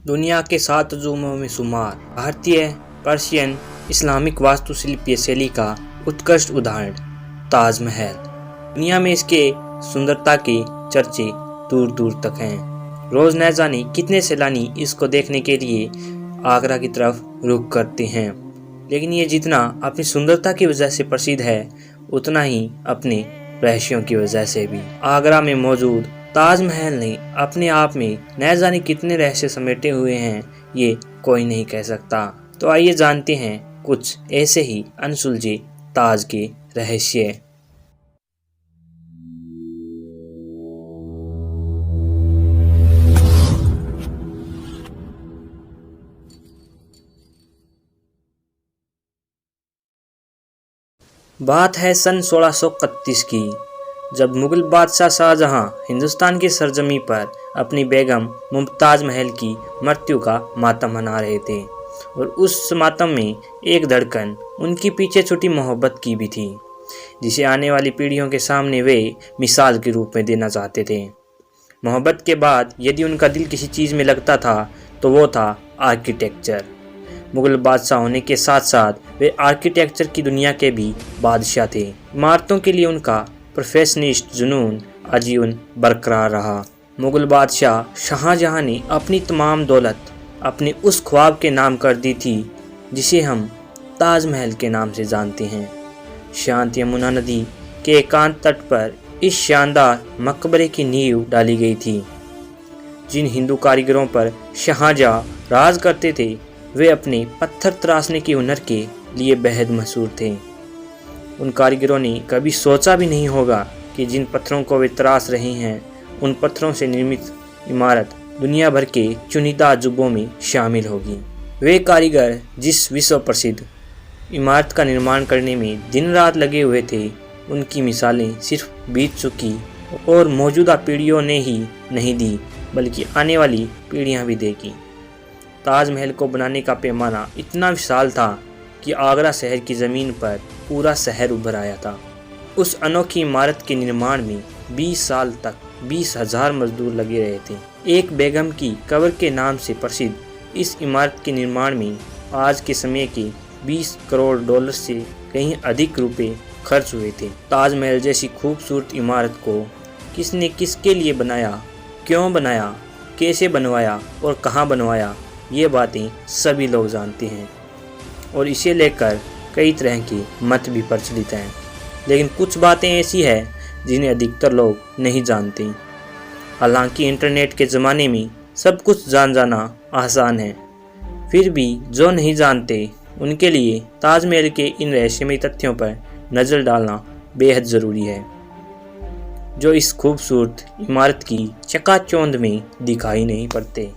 दुनिया के 7 अजूबों में शुमार भारतीय, पर्शियन, इस्लामिक वास्तुशिल्पीय शैली का उत्कृष्ट उदाहरण ताजमहल। दुनिया में इसके सुंदरता के चर्चे दूर दूर तक हैं। रोज न जाने कितने सैलानी इसको देखने के लिए आगरा की तरफ रुख करते हैं, लेकिन ये जितना अपनी सुंदरता की वजह से प्रसिद्ध है, उतना ही अपने रहस्यों की वजह से भी। आगरा में मौजूद ताजमहल ने अपने आप में न जाने कितने रहस्य समेटे हुए हैं, ये कोई नहीं कह सकता। तो आइए जानते हैं कुछ ऐसे ही अनसुलझे ताज के रहस्य। बात है सन 1631 की, जब मुगल बादशाह शाहजहां हिंदुस्तान की सरजमी पर अपनी बेगम मुमताज महल की मृत्यु का मातम मना रहे थे, और उस मातम में एक धड़कन उनकी पीछे छुटी मोहब्बत की भी थी, जिसे आने वाली पीढ़ियों के सामने वे मिसाल के रूप में देना चाहते थे। मोहब्बत के बाद यदि उनका दिल किसी चीज़ में लगता था तो वो था आर्किटेक्चर। मुगल बादशाह होने के साथ साथ वे आर्किटेक्चर की दुनिया के भी बादशाह थे। इमारतों के लिए उनका प्रोफेशनिस्ट जुनून आजीवन बरकरार रहा। मुगल बादशाह शाहजहां ने अपनी तमाम दौलत अपने उस ख्वाब के नाम कर दी थी जिसे हम ताजमहल के नाम से जानते हैं। शांत यमुना नदी के एकांत तट पर इस शानदार मकबरे की नींव डाली गई थी। जिन हिंदू कारीगरों पर शाहजहां राज करते थे, वे अपने पत्थर तराशने के हुनर के लिए बेहद मशहूर थे। उन कारीगरों ने कभी सोचा भी नहीं होगा कि जिन पत्थरों को वे तराश रहे हैं, उन पत्थरों से निर्मित इमारत दुनिया भर के चुनिंदा अजूबों में शामिल होगी। वे कारीगर जिस विश्व प्रसिद्ध इमारत का निर्माण करने में दिन रात लगे हुए थे, उनकी मिसालें सिर्फ बीत चुकी और मौजूदा पीढ़ियों ने ही नहीं दी, बल्कि आने वाली पीढ़ियां भी देगी। ताजमहल को बनाने का पैमाना इतना विशाल था कि आगरा शहर की ज़मीन पर पूरा शहर उभर आया था। उस अनोखी इमारत के निर्माण में 20 साल तक 20,000 मजदूर लगे रहे थे। एक बेगम की कब्र के नाम से प्रसिद्ध इस इमारत के निर्माण में आज के समय के 20 करोड़ डॉलर से कहीं अधिक रुपए खर्च हुए थे। ताजमहल जैसी खूबसूरत इमारत को किसने किसके लिए बनाया, क्यों बनाया, कैसे बनवाया और कहाँ बनवाया, ये बातें सभी लोग जानते हैं, और इसे लेकर कई तरह के मत भी प्रचलित हैं। लेकिन कुछ बातें ऐसी हैं जिन्हें अधिकतर लोग नहीं जानते। हालांकि इंटरनेट के ज़माने में सब कुछ जान जाना आसान है, फिर भी जो नहीं जानते उनके लिए ताजमहल के इन रहस्यमय तथ्यों पर नज़र डालना बेहद ज़रूरी है, जो इस खूबसूरत इमारत की चकाचौंध में दिखाई नहीं पड़ते।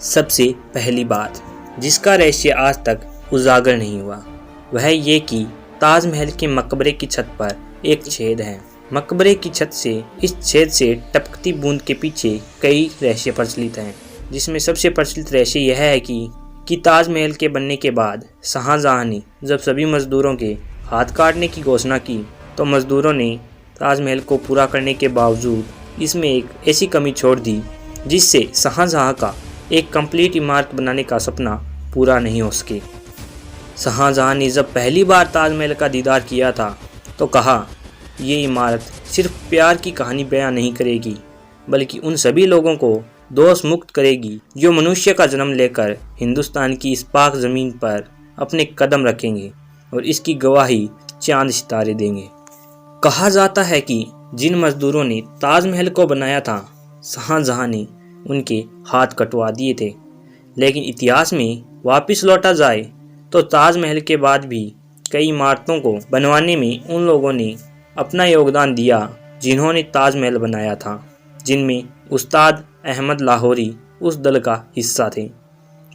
सबसे पहली बात जिसका रहस्य आज तक उजागर नहीं हुआ, वह ये कि ताजमहल के मकबरे की छत पर एक छेद है। मकबरे की छत से इस छेद से टपकती बूंद के पीछे कई रहस्य प्रचलित हैं, जिसमें सबसे प्रचलित रहस्य यह है कि ताजमहल के बनने के बाद शाहजहां ने जब सभी मजदूरों के हाथ काटने की घोषणा की, तो मजदूरों ने ताजमहल को पूरा करने के बावजूद इसमें एक ऐसी कमी छोड़ दी जिससे शाहजहां का एक कंप्लीट इमारत बनाने का सपना पूरा नहीं हो सके। शाहजहां ने जब पहली बार ताजमहल का दीदार किया था, तो कहा, ये इमारत सिर्फ प्यार की कहानी बयां नहीं करेगी, बल्कि उन सभी लोगों को दोष मुक्त करेगी जो मनुष्य का जन्म लेकर हिंदुस्तान की इस पाक ज़मीन पर अपने कदम रखेंगे और इसकी गवाही चांद सितारे देंगे। कहा जाता है कि जिन मजदूरों ने ताजमहल को बनाया था, शाहजहां ने उनके हाथ कटवा दिए थे। लेकिन इतिहास में वापस लौटा जाए तो ताजमहल के बाद भी कई इमारतों को बनवाने में उन लोगों ने अपना योगदान दिया जिन्होंने ताजमहल बनाया था, जिनमें उस्ताद अहमद लाहौरी उस दल का हिस्सा थे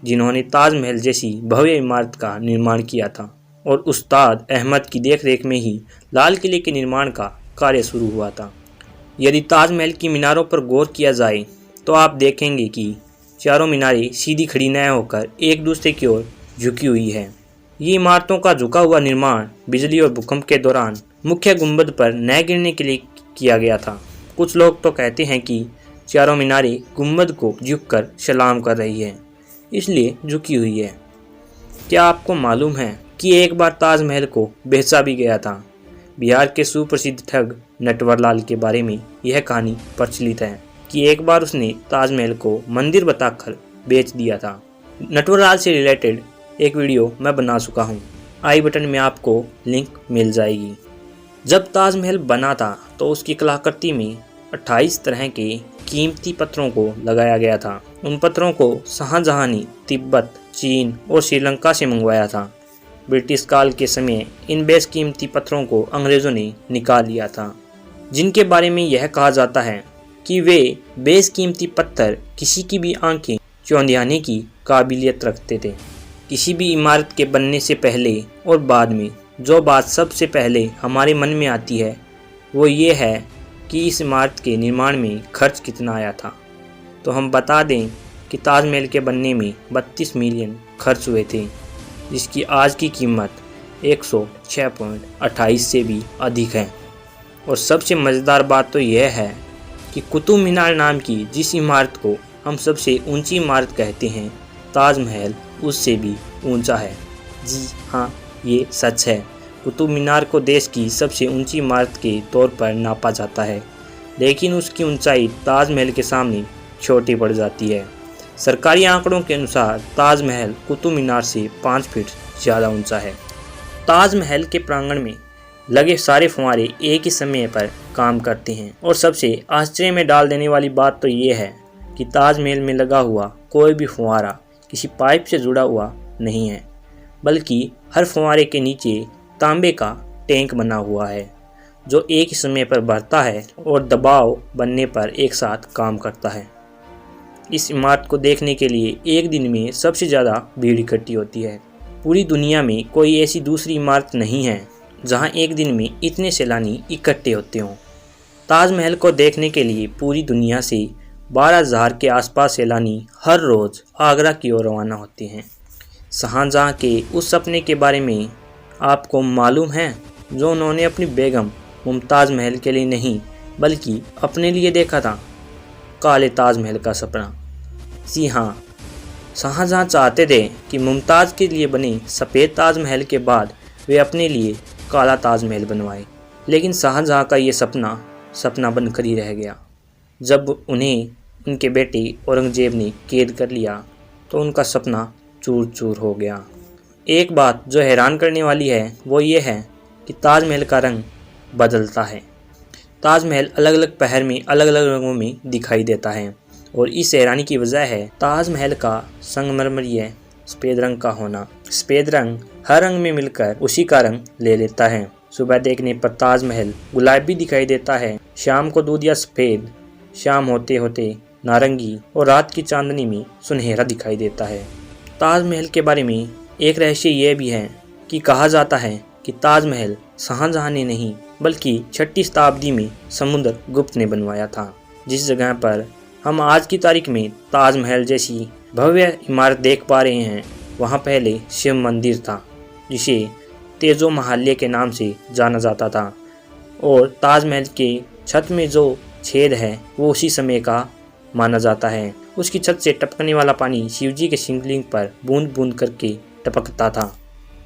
जिन्होंने ताजमहल जैसी भव्य इमारत का निर्माण किया था, और उस्ताद अहमद की देखरेख में ही लाल किले के निर्माण का कार्य शुरू हुआ था। यदि ताजमहल की मीनारों पर गौर किया जाए तो आप देखेंगे कि चारों मीनारें सीधी खड़ी न होकर एक दूसरे की ओर झुकी हुई है। ये इमारतों का झुका हुआ निर्माण बिजली और भूकंप के दौरान मुख्य गुंबद पर न गिरने के लिए किया गया था। कुछ लोग तो कहते हैं कि चारों मीनारें गुंबद को झुककर सलाम कर रही है, इसलिए झुकी हुई है। क्या आपको मालूम है कि एक बार ताजमहल को बेचा भी गया था? बिहार के सुप्रसिद्ध ठग नटवरलाल के बारे में यह कहानी प्रचलित है कि एक बार उसने ताजमहल को मंदिर बताकर बेच दिया था। नटवरलाल से रिलेटेड एक वीडियो मैं बना चुका हूँ, आई बटन में आपको लिंक मिल जाएगी। जब ताजमहल बना था तो उसकी कलाकृति में 28 तरह के कीमती पत्थरों को लगाया गया था। उन पत्थरों को शाहजहां ने तिब्बत, चीन और श्रीलंका से मंगवाया था। ब्रिटिश काल के समय इन बेशकीमती पत्थरों को अंग्रेज़ों ने निकाल लिया था, जिनके बारे में यह कहा जाता है कि वे बेशकीमती पत्थर किसी की भी आंखें चौंधियाने की काबिलियत रखते थे। किसी भी इमारत के बनने से पहले और बाद में जो बात सबसे पहले हमारे मन में आती है वो ये है कि इस इमारत के निर्माण में खर्च कितना आया था। तो हम बता दें कि ताजमहल के बनने में 32 मिलियन खर्च हुए थे, जिसकी आज की कीमत 106.28 से भी अधिक है। और सबसे मज़ेदार बात तो यह है कि कुतुब मीनार नाम की जिस इमारत को हम सबसे ऊंची इमारत कहते हैं, ताजमहल उससे भी ऊंचा है। जी हाँ, ये सच है। कुतुब मीनार को देश की सबसे ऊंची इमारत के तौर पर नापा जाता है, लेकिन उसकी ऊंचाई ताजमहल के सामने छोटी पड़ जाती है। सरकारी आंकड़ों के अनुसार ताजमहल कुतुब मीनार से 5 फीट ज़्यादा ऊंचा है। ताजमहल के प्रांगण में लगे सारे फुव्वारे एक ही समय पर काम करते हैं, और सबसे आश्चर्य में डाल देने वाली बात तो ये है कि ताजमहल में लगा हुआ कोई भी फुव्वारा किसी पाइप से जुड़ा हुआ नहीं है, बल्कि हर फुव्वारे के नीचे तांबे का टैंक बना हुआ है, जो एक ही समय पर भरता है और दबाव बनने पर एक साथ काम करता है। इस इमारत को देखने के लिए एक दिन में सबसे ज़्यादा भीड़ इकट्ठी होती है। पूरी दुनिया में कोई ऐसी दूसरी इमारत नहीं है जहां एक दिन में इतने सैलानी इकट्ठे होते हों। ताजमहल को देखने के लिए पूरी दुनिया से 12,000 के आसपास सैलानी हर रोज़ आगरा की ओर रवाना होते हैं। शाहजहां के उस सपने के बारे में आपको मालूम है, जो उन्होंने अपनी बेगम मुमताज़ महल के लिए नहीं बल्कि अपने लिए देखा था? काले ताजमहल का सपना। जी हाँ, शाहजहां चाहते थे कि मुमताज़ के लिए बने सफ़ेद ताजमहल के बाद वे अपने लिए काला ताजमहल बनवाए, लेकिन शाहजहां का ये सपना बनकर ही रह गया। जब उन्हें उनके बेटे औरंगजेब ने कैद कर लिया तो उनका सपना चूर चूर हो गया। एक बात जो हैरान करने वाली है वो ये है कि ताजमहल का रंग बदलता है। ताजमहल अलग अलग पहर में अलग अलग रंगों में दिखाई देता है, और इस हैरानी की वजह है ताजमहल का संगमरमरीय सफ़ेद रंग का होना। सफ़ेद रंग हर रंग में मिलकर उसी का रंग ले लेता है। सुबह देखने पर ताजमहल गुलाबी दिखाई देता है, शाम को दूध या सफ़ेद, शाम होते होते नारंगी, और रात की चांदनी में सुनहरा दिखाई देता है। ताजमहल के बारे में एक रहस्य यह भी है कि कहा जाता है कि ताजमहल शाहजहां ने नहीं बल्कि 6वीं शताब्दी में समुद्रगुप्त ने बनवाया था। जिस जगह पर हम आज की तारीख में ताजमहल जैसी भव्य इमारत देख पा रहे हैं, वहाँ पहले शिव मंदिर था, जिसे तेजो महाल्य के नाम से जाना जाता था, और ताजमहल के छत में जो छेद है वो उसी समय का माना जाता है। उसकी छत से टपकने वाला पानी शिवजी के शिवलिंग पर बूंद बूंद करके टपकता था।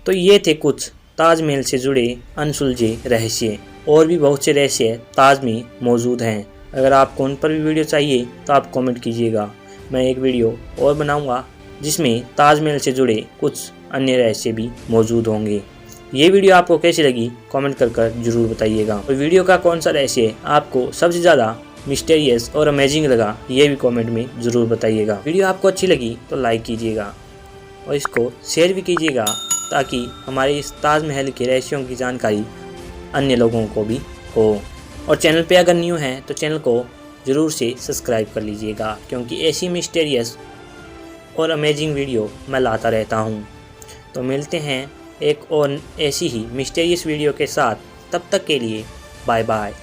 तो ये थे कुछ ताजमहल से जुड़े अनसुलझे रहस्य। और भी बहुत से रहस्य ताज में मौजूद हैं। अगर आपको उन पर भी वीडियो चाहिए तो आप कमेंट कीजिएगा। मैं एक वीडियो और बनाऊंगा जिसमें ताजमहल से जुड़े कुछ अन्य रहस्य भी मौजूद होंगे। ये वीडियो आपको कैसी लगी कमेंट कर जरूर बताइएगा। और वीडियो का कौन सा रहस्य आपको सबसे ज़्यादा मिस्टीरियस और अमेजिंग लगा, ये भी कमेंट में ज़रूर बताइएगा। वीडियो आपको अच्छी लगी तो लाइक कीजिएगा और इसको शेयर भी कीजिएगा, ताकि हमारे इस ताजमहल के रहस्यों की जानकारी अन्य लोगों को भी हो। और चैनल पे अगर न्यू हैं तो चैनल को ज़रूर से सब्सक्राइब कर लीजिएगा, क्योंकि ऐसी मिस्टीरियस और अमेजिंग वीडियो मैं लाता रहता हूँ। तो मिलते हैं एक और ऐसी ही मिस्टीरियस वीडियो के साथ। तब तक के लिए बाय बाय।